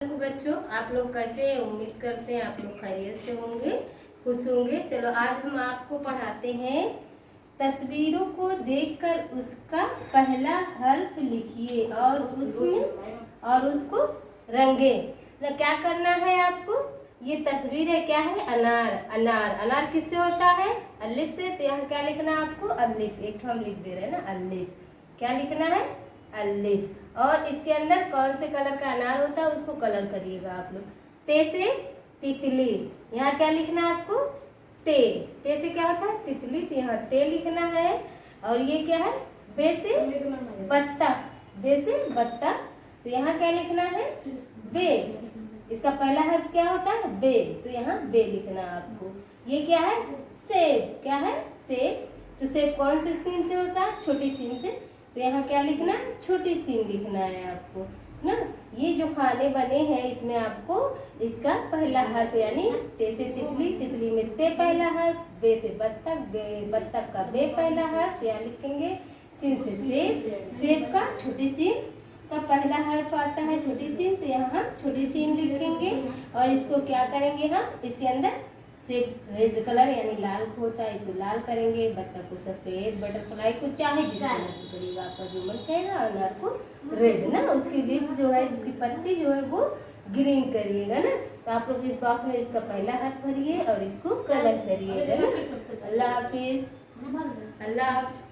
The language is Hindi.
बच्चों, आप लोग कैसे हैं? उम्मीद करते हैं आप लोग खैरियत से होंगे, खुश होंगे। चलो आज हम आपको पढ़ाते हैं तस्वीरों को देखकर उसका पहला हर्फ लिखिए और उसको रंगे। तो क्या करना है आपको? ये तस्वीर है, क्या है? अनार। अनार अनार किससे होता है? अलिफ से। तो यहाँ क्या लिखना है आपको? अलिफ। एक हम लिख दे रहे हैं ना, अलिफ। क्या लिखना है? अलिफ। और इसके अंदर कौन से कलर का अनार होता है उसको कलर करिएगा आप लोग। ते से तितली। यहाँ क्या लिखना है आपको? ते। ते से क्या होता है? तितली। तो यहाँ ते लिखना है। और ये क्या है? बे से बत्तख। बे से बत्तख। तो यहाँ क्या लिखना है? बे। इसका पहला हर्फ क्या होता है? बे। तो यहाँ बे लिखना है आपको। ये क्या है? सेब। क्या है? सेब। तो सेब कौन से सीन से होता है? छोटी सीन से। तो यहाँ क्या लिखना है? छोटी सीन लिखना है आपको ना। ये जो खाने बने हैं इसमें आपको इसका पहला हर्फ यानी ते से तितली, तितली में ते पहला हर्फ, बे से बत्तख, बत्तख का बे पहला हर्फ यहाँ लिखेंगे। सीन से सेब, सेब का छोटी सीन का पहला हर्फ आता है छोटी सीन। तो यहाँ हम छोटी सीन लिखेंगे और इसको क्या करेंगे? हम इसके अंदर सेब रेड कलर यानी लाल होता है, इसको लाल करेंगे। बत्तख को सफेद, बटरफ्लाई को चाहे जिस कलर से करिएगा, आपका जो मन कहेगा। अनार को रेड ना, उसकी लीफ जो है, जिसकी पत्ती जो है वो ग्रीन करिएगा ना। तो आप लोग इस बॉक्स में इसका पहला हाथ भरिए और इसको कलर करिएगा ना। अल्लाह हाफिज। अल्लाह हाफिज।